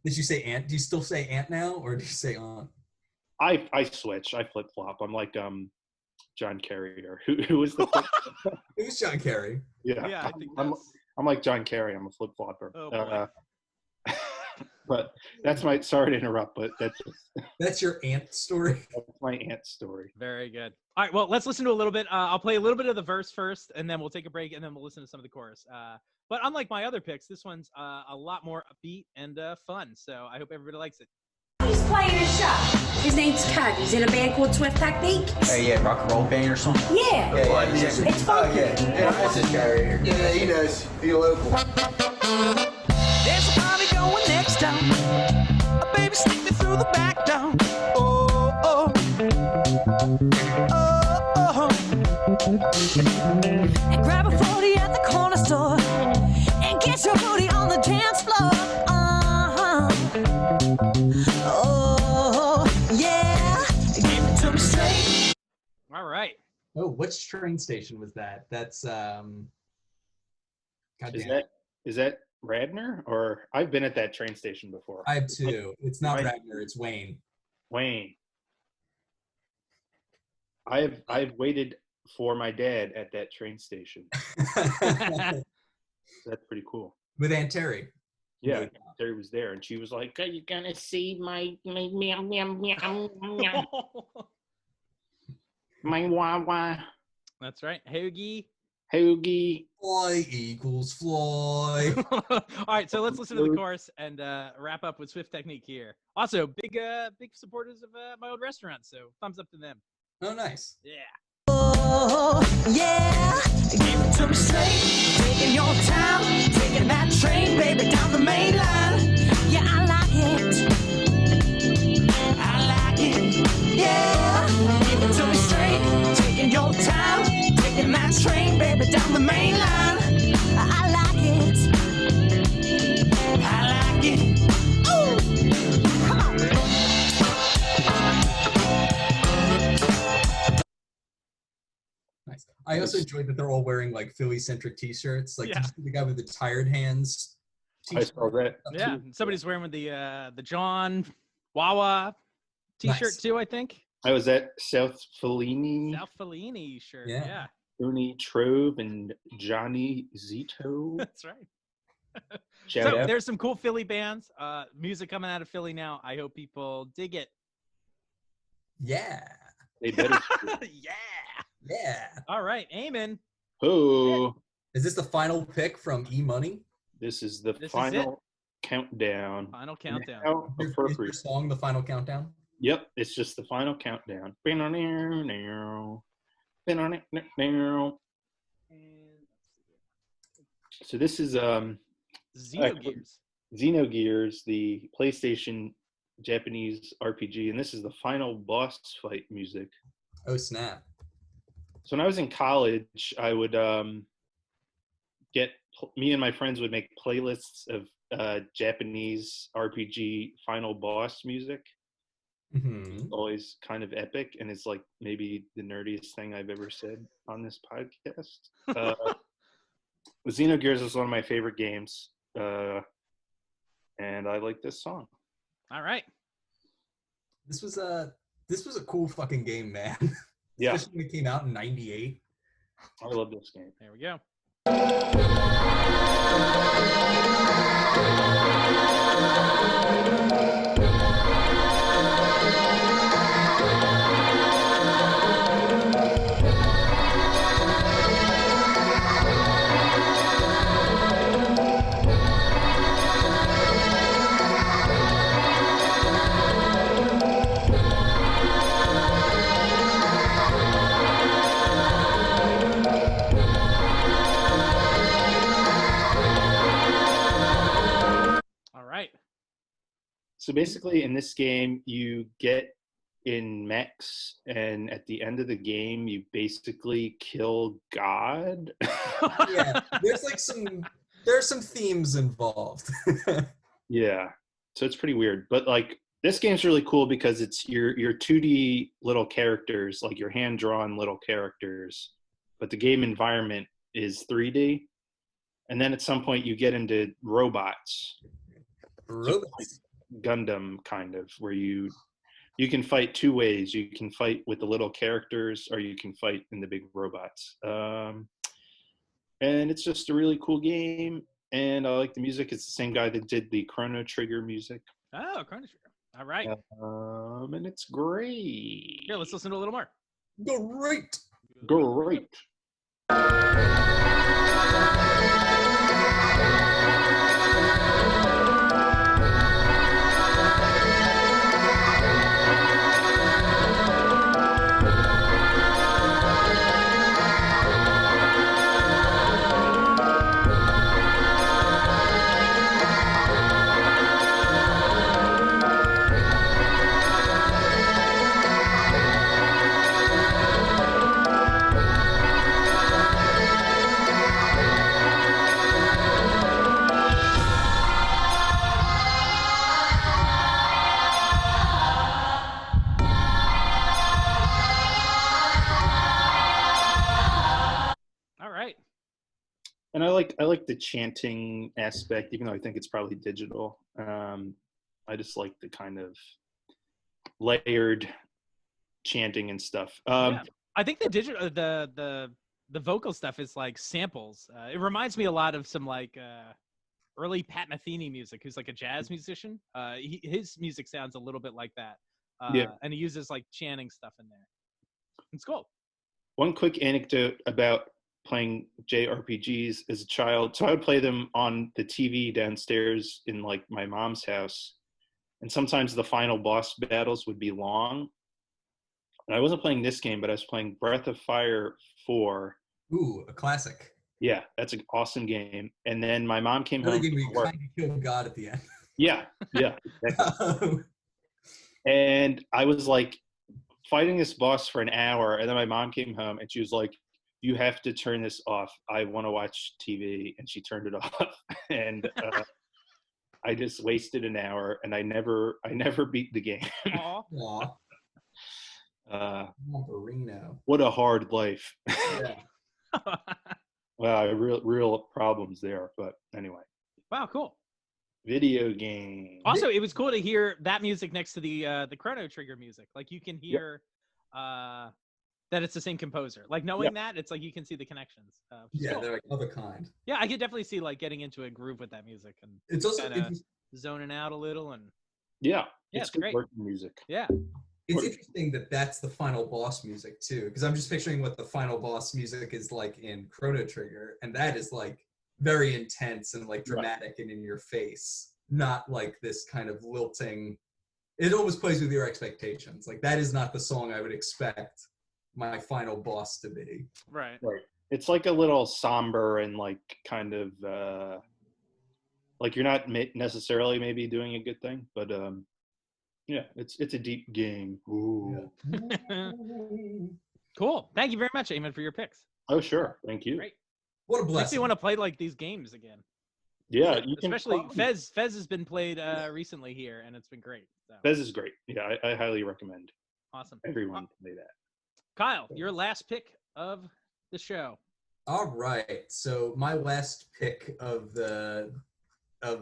Did you say aunt? Do you still say aunt now, or do you say aunt? I switch. I flip-flop. I'm like John Kerry, or who was the flip? It was John Kerry. Yeah, I think I'm like John Kerry. I'm a flip-flopper. Oh, boy. But that's my, sorry to interrupt, but That's your aunt story. that's my aunt's story. Very good. All right, well, let's listen to a little bit. I'll play a little bit of the verse first, and then we'll take a break, and then we'll listen to some of the chorus. But unlike my other picks, this one's a lot more upbeat and fun. So I hope everybody likes it. He's playing a show. His name's Kev. He's in a band called Swift Technique. Hey, yeah, rock and roll band or something? Yeah. It's funky. Yeah, that's this guy right here. Yeah, he does. He local. There's a party going next door. Oh, baby, sneak me through the back door. Oh, oh. Oh, oh. And grab a 40 at the corner store. And get your booty on the dance floor. Oh, yeah. Give it to me straight. All right. Oh, which train station was that? That's Is that Radnor? Or I've been at that train station before. I have two. It's not Radnor, it's Wayne. Wayne. I've waited for my dad at that train station. That's pretty cool. With Aunt Terry. Yeah, Terry was there, and she was like, "Are you gonna see my meow meow meow meow my wah?" That's right. Hoagie. Hoagie. Fly, eagles, fly. All right, so let's listen to the chorus and wrap up with Swift Technique here. Also, big supporters of my old restaurant, so thumbs up to them. Oh, nice. Yeah. Oh, yeah. Give it to me straight. Taking your time. Taking that train, baby, down the main line. Yeah, I like it. I like it. Yeah. Give it to me straight. Taking your time. Taking that train, baby, down the main line. I like it. I like it. Ooh. Come on. Nice. I also enjoyed that they're all wearing like Philly-centric T-shirts. Like, did you see the guy with the tired hands? I saw that. Yeah, somebody's wearing with the John Wawa T-shirt too, I think. I was at South Fellini. South Fellini shirt. Yeah. Tony Trove and Johnny Zito. That's right. Shout out. There's some cool Philly bands. Music coming out of Philly now. I hope people dig it. Yeah. They better. Yeah. Yeah. All right, Eamon. Oh. Is this the final pick from E-Money? This is the final countdown. Final countdown. How Is appropriate. your song the final countdown? Yep, it's just the final countdown. So this is Xenogears, the PlayStation Japanese RPG, and this is the final boss fight music. Oh, snap. So when I was in college, I would me and my friends would make playlists of Japanese RPG final boss music. Mm-hmm. It's always kind of epic, and it's like maybe the nerdiest thing I've ever said on this podcast. Xenogears is one of my favorite games, and I like this song. All right. This was a cool fucking game, man. Yeah. Especially when it came out in '98. I love this game. There we go. So basically, in this game, you get in mechs, and at the end of the game, you basically kill God. Yeah, there's some themes involved. Yeah, so it's pretty weird. But like, this game's really cool because it's your 2D little characters, like your hand-drawn little characters, but the game environment is 3D. And then at some point, you get into robots. Robots. Gundam kind of, where you can fight two ways. You can fight with the little characters, or you can fight in the big robots. And it's just a really cool game. and I like the music. It's the same guy that did the Chrono Trigger music. Oh, Chrono Trigger. All right. And it's great. Here, let's listen to a little more. Great. Great. And I like the chanting aspect, even though I think it's probably digital. I just like the kind of layered chanting and stuff. Yeah. I think the digital, the vocal stuff is like samples. It reminds me a lot of some like early Pat Metheny music, who's like a jazz musician. His music sounds a little bit like that. And he uses like chanting stuff in there. It's cool. One quick anecdote about playing JRPGs as a child. So I would play them on the TV downstairs in like my mom's house. And sometimes the final boss battles would be long. And I wasn't playing this game, but I was playing Breath of Fire 4. Ooh, a classic. Yeah, that's an awesome game. And then my mom came home. Game where you kind of killed God at the end. Yeah. Exactly. And I was like fighting this boss for an hour, and then my mom came home and she was like, "You have to turn this off. I want to watch TV." And she turned it off. And I just wasted an hour, and I never beat the game. Aww. What a hard life. Yeah. Well, real problems there, but anyway. Wow, cool. Video game. Also, it was cool to hear that music next to the Chrono Trigger music. Like you can hear that it's the same composer. Like knowing that, it's like you can see the connections. Cool. They're like of a kind. Yeah, I could definitely see like getting into a groove with that music and it's also zoning out a little and it's good great working music. Yeah. It's interesting that that's the final boss music too, because I'm just picturing what the final boss music is like in Chrono Trigger, and that is like very intense and like dramatic and in your face, not like this kind of lilting. It always plays with your expectations. Like that is not the song I would expect my final boss to be. Right. It's like a little somber and like kind of like you're not necessarily maybe doing a good thing, but it's a deep game. Ooh. Cool. Thank you very much, Eamon, for your picks. Oh, sure. Thank you. Great. What a blessing. Makes me want to play like these games again. Yeah, especially Fez. Fez has been played recently here, and it's been great. So. Fez is great. Yeah, I highly recommend. Awesome. Everyone play that. Kyle, your last pick of the show. All right. So my last pick of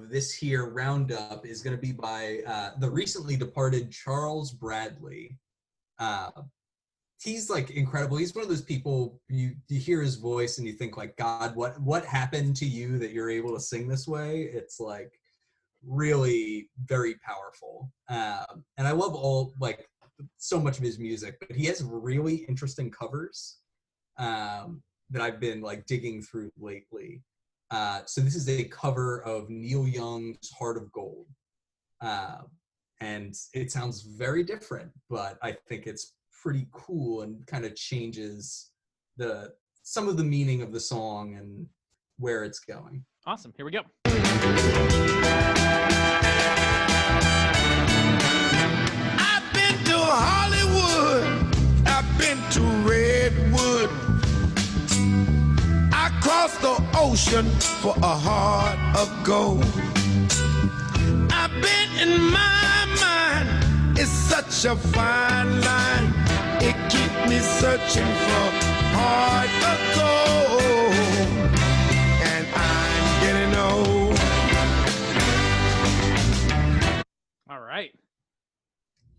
this here roundup is going to be by the recently departed Charles Bradley. He's like incredible. He's one of those people you hear his voice and you think like, God, what happened to you that you're able to sing this way? It's like really very powerful. And I love all like so much of his music, but he has really interesting covers that I've been like digging through lately. So this is a cover of Neil Young's Heart of Gold. And it sounds very different, but I think it's pretty cool and kind of changes some of the meaning of the song and where it's going. Awesome. Here we go. I've been to Hollywood. I've been to Redwood. I crossed the ocean for a heart of gold. I've been in my mind. It's such a fine line. It keeps me searching for heart of gold. And I'm getting old.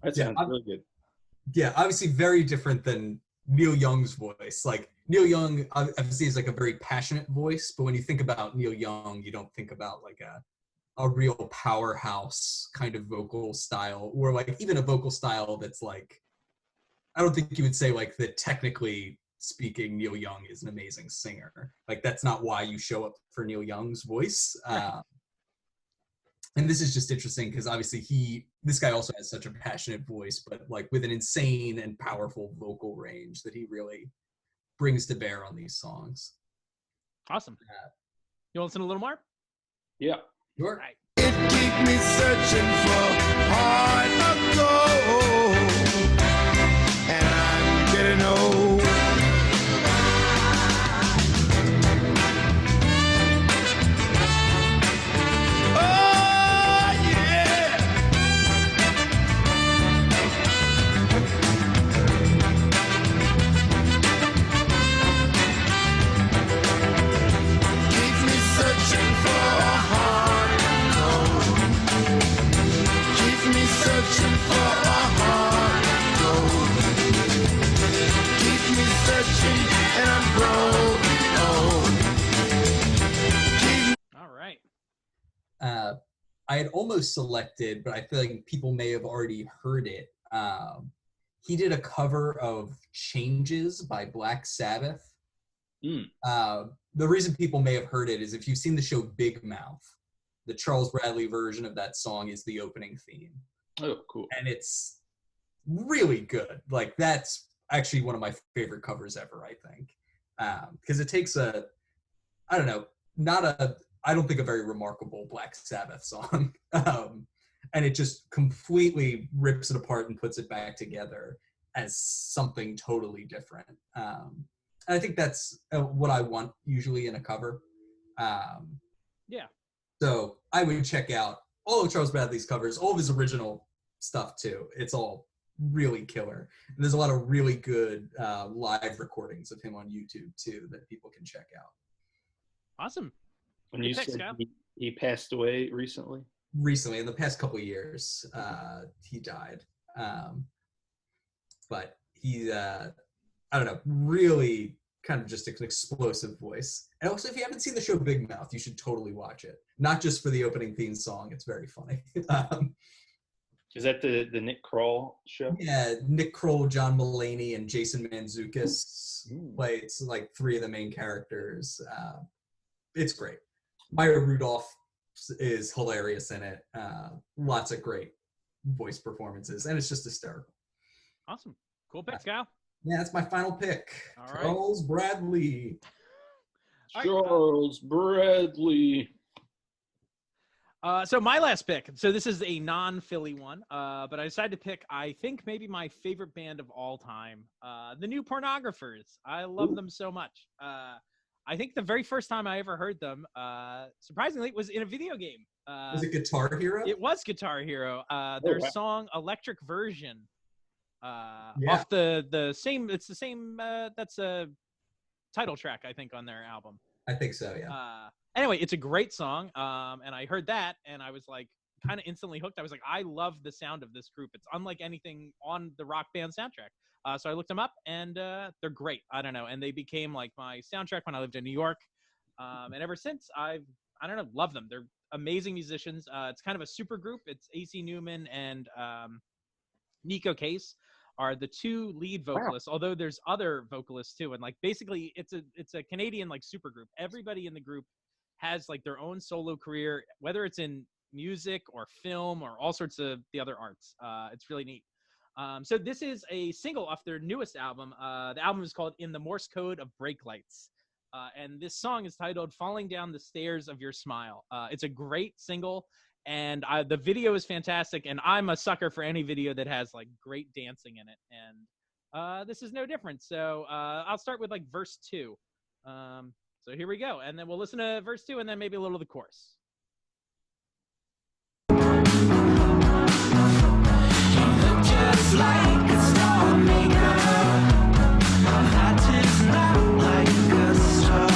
That sounds really good. Yeah, obviously very different than Neil Young's voice. Like Neil Young obviously is like a very passionate voice, but when you think about Neil Young, you don't think about like a real powerhouse kind of vocal style, or like even a vocal style that's like, I don't think you would say like that technically speaking Neil Young is an amazing singer. Like that's not why you show up for Neil Young's voice. And this is just interesting because obviously this guy also has such a passionate voice, but like with an insane and powerful vocal range that he really brings to bear on these songs. Awesome. You want to listen a little more? Yeah. Sure. Right. It keep me searching for heart of gold, and I'm getting old. Oh yeah. Keep me searching for a heart of gold. Keep me searching for a heart of gold. Keep me searching and I'm growing old. All right. I had almost selected, but I feel like people may have already heard it. He did a cover of Changes by Black Sabbath. The reason people may have heard it is if you've seen the show Big Mouth, the Charles Bradley version of that song is the opening theme. Oh, cool. And it's really good. Like that's actually one of my favorite covers ever, I think. Because it takes I don't think a very remarkable Black Sabbath song. And it just completely rips it apart and puts it back together as something totally different. And I think that's what I want usually in a cover. Yeah. So I would check out all of Charles Bradley's covers, all of his original stuff too. It's all really killer. And there's a lot of really good live recordings of him on YouTube too that people can check out. Awesome. When you said he passed away recently? Recently, in the past couple of years, he died. But he, I don't know, really kind of just an explosive voice. And also, if you haven't seen the show Big Mouth, you should totally watch it. Not just for the opening theme song. It's very funny. Is that the Nick Kroll show? Yeah, Nick Kroll, John Mulaney, and Jason Mantzoukas play. It's like three of the main characters. It's great. Maya Rudolph is hilarious in it. Lots of great voice performances, and it's just hysterical. Awesome. Cool pick, Kyle. Yeah, that's my final pick. All right. Charles Bradley. Charles Bradley. So my last pick. So this is a non-Philly one, but I decided to pick, I think, maybe my favorite band of all time, the New Pornographers. I love them so much. I think the very first time I ever heard them, surprisingly, was in a video game. Was it Guitar Hero? It was Guitar Hero. Their song "Electric Version" Yeah. off the same. It's the same. That's a title track, I think, on their album. I think so. Yeah. Anyway, it's a great song, and I heard that, and I was like, kind of instantly hooked. I was like, I love the sound of this group. It's unlike anything on the Rock Band soundtrack. So I looked them up, and they're great. I don't know, and they became like my soundtrack when I lived in New York, and ever since I don't know, love them. They're amazing musicians. It's kind of a super group. It's AC Newman and Nico Case are the two lead vocalists, although there's other vocalists too. And like basically, it's a Canadian like super group. Everybody in the group has like their own solo career, whether it's in music or film or all sorts of the other arts. It's really neat. So this is a single off their newest album. The album is called In the Morse Code of Brake Lights. And this song is titled Falling Down the Stairs of Your Smile. It's a great single, and the video is fantastic, and I'm a sucker for any video that has like great dancing in it. And this is no different. So I'll start with like verse 2. So here we go. And then we'll listen to verse 2 and then maybe a little of the chorus. Just like a star maker, that is not like a star.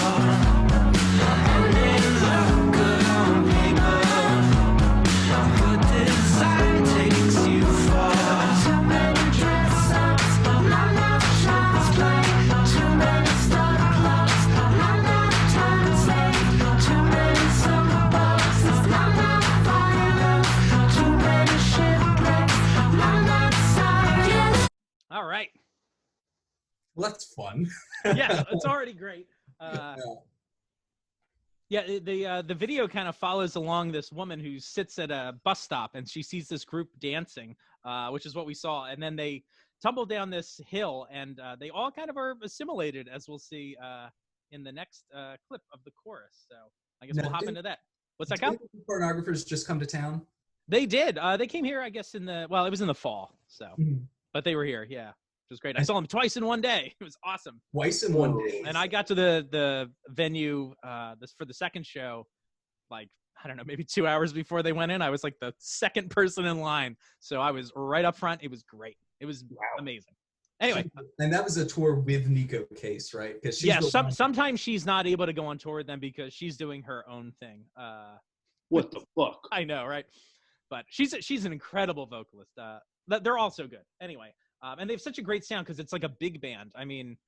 And it look good on paper, good design takes you far. So many dress ups, not enough shots. All right. Well, that's fun. Yes, it's already great. Yeah, the video kind of follows along this woman who sits at a bus stop and she sees this group dancing, which is what we saw. And then they tumble down this hill and they all kind of are assimilated, as we'll see in the next clip of the chorus. So I guess we'll hop into that. What's that, Kyle? Did the pornographers just come to town? They did. They came here, I guess, it was in the fall. So, but they were here. Yeah. Which was great. I saw them twice in one day. It was awesome. Twice in one day. And I got to the venue for the second show, like, I don't know, maybe 2 hours before they went in. I was like the second person in line. So I was right up front. It was great. It was amazing. Anyway. And that was a tour with Nico Case, right? Because sometimes she's not able to go on tour with them because she's doing her own thing. What the fuck? I know, right? But she's an incredible vocalist. They're all so good. Anyway. And they have such a great sound because it's like a big band. I mean,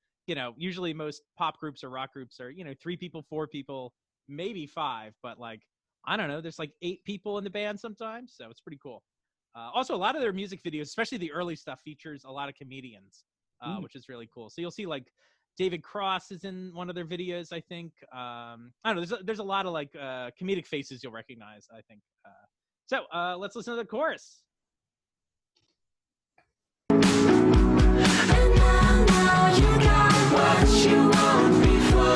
usually most pop groups or rock groups are, 3 people, 4 people, maybe 5. But like, I don't know, there's like 8 people in the band sometimes. So it's pretty cool. Also, a lot of their music videos, especially the early stuff, features a lot of comedians, which is really cool. So you'll see like David Cross is in one of their videos, I think. I don't know, there's a lot of like comedic faces you'll recognize, I think. So let's listen to the chorus. You got what you want before.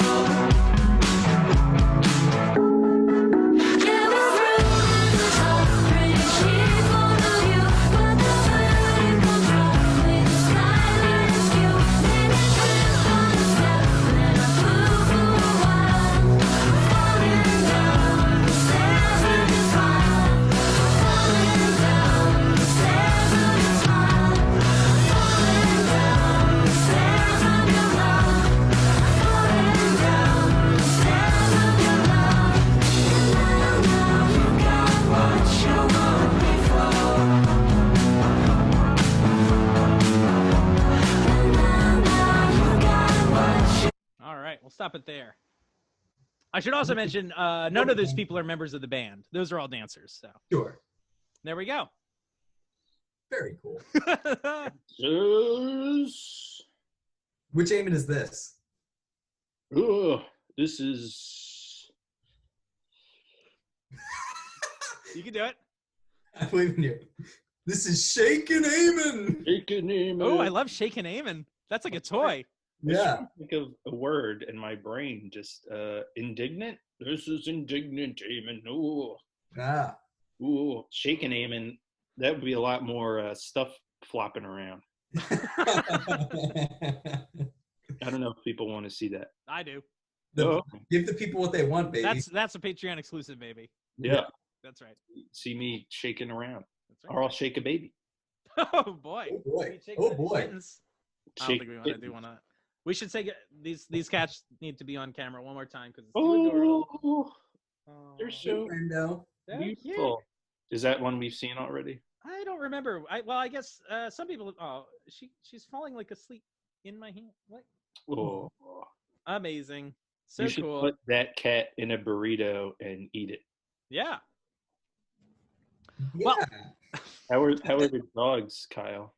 We'll stop it there. I should also mention none of those people are members of the band. Those are all dancers. So sure. There we go. Very cool. Yes. Which Eamon is this? Oh, this is. You can do it. I believe in you. This is Shakin' Eamon. Shakin' Eamon. Oh, I love Shakin' Eamon. That's like a toy. Yeah. I think of a word in my brain, just indignant. This is indignant, Eamon. Ooh. Ah. Ooh, Shakin' Eamon. That would be a lot more stuff flopping around. I don't know if people want to see that. I do. Give the people what they want, baby. That's a Patreon exclusive, baby. Yeah. That's right. See me shaking around. That's right. Or I'll shake a baby. Oh, boy. Oh, boy. Oh, boy. I don't think we want to do one of that. We should say these cats need to be on camera one more time because it's too adorable. They're so beautiful. Cute. Is that one we've seen already? I don't remember. I guess some people. Oh, she's falling like asleep in my hand. What? Oh, amazing! So you should cool. Put that cat in a burrito and eat it. Yeah. Yeah. Well, how are the dogs, Kyle?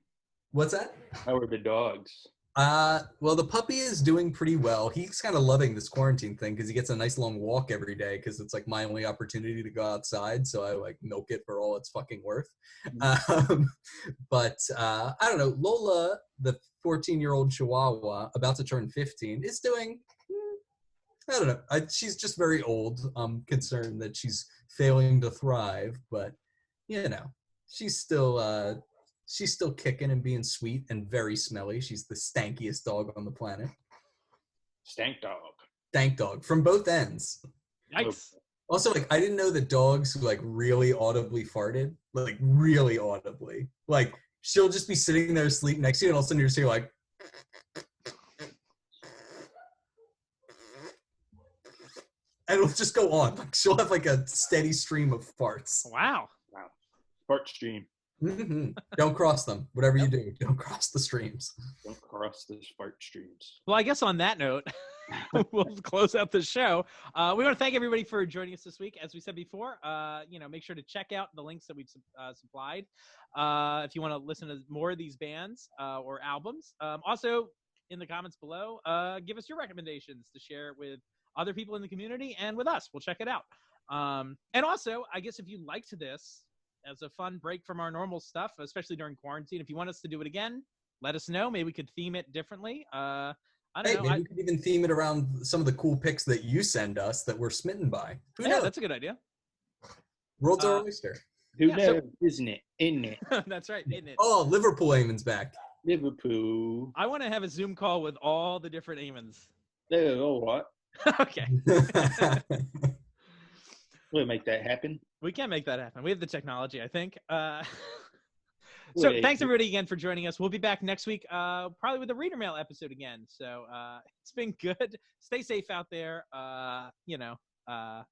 What's that? How are the dogs? Well, the puppy is doing pretty well. He's kind of loving this quarantine thing because he gets a nice long walk every day because it's like my only opportunity to go outside. So I like milk it for all it's fucking worth. But I don't know. Lola, the 14-year-old Chihuahua, about to turn 15, is doing, I don't know. She's just very old. I'm concerned that she's failing to thrive, but she's still kicking and being sweet and very smelly. She's the stankiest dog on the planet. Stank dog. Stank dog from both ends. Yikes. Also, like, I didn't know that dogs like really audibly farted, like really audibly. Like, she'll just be sitting there asleep next to you, and all of a sudden you just hear like, and it'll just go on. Like, she'll have like a steady stream of farts. Wow. Fart stream. Don't cross them. Whatever you do, don't cross the streams. Don't cross the fart streams. Well, I guess on that note, we'll close out the show. We want to thank everybody for joining us this week. As we said before, make sure to check out the links that we've supplied if you want to listen to more of these bands or albums. Also, in the comments below, give us your recommendations to share with other people in the community and with us. We'll check it out. And also, I guess if you liked this as a fun break from our normal stuff, especially during quarantine, if you want us to do it again, let us know. Maybe we could theme it differently. I don't know. Maybe we could even theme it around some of the cool picks that you send us that we're smitten by. Who knows? That's a good idea. World's our oyster. Who knows, isn't it? Isn't it? That's right, isn't it? Oh, Liverpool Eamon's back. Liverpool. I want to have a Zoom call with all the different Eamons. Oh, all right. Okay. We'll make that happen. We can make that happen. We have the technology, I think. So thanks everybody again for joining us. We'll be back next week, probably with a reader mail episode again. So it's been good. Stay safe out there. We're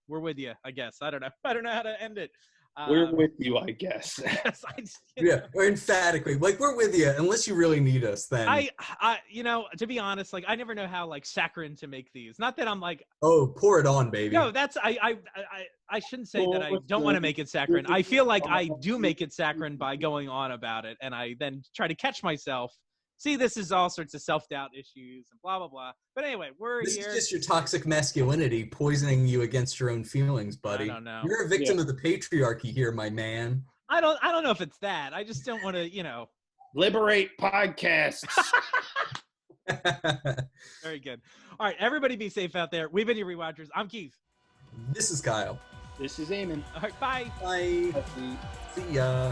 with you, I guess. I don't know how to end it. We're with you, I guess. Yeah, or emphatically, like, we're with you unless you really need us. Then I to be honest, like, I never know how saccharine to make these. Not that I'm like, oh, pour it on, baby. No, that's I shouldn't say that I don't want to make it saccharine. I feel like I do make it saccharine by going on about it, and I then try to catch myself. See, this is all sorts of self-doubt issues and blah, blah, blah. But anyway, this here. This is just your toxic masculinity poisoning you against your own feelings, buddy. I don't know. You're a victim of the patriarchy here, my man. I don't know if it's that. I just don't want to, Liberate podcasts. Very good. All right, everybody be safe out there. We've been your Rewatchers. I'm Keith. This is Kyle. This is Eamon. All right, bye. Bye. See ya.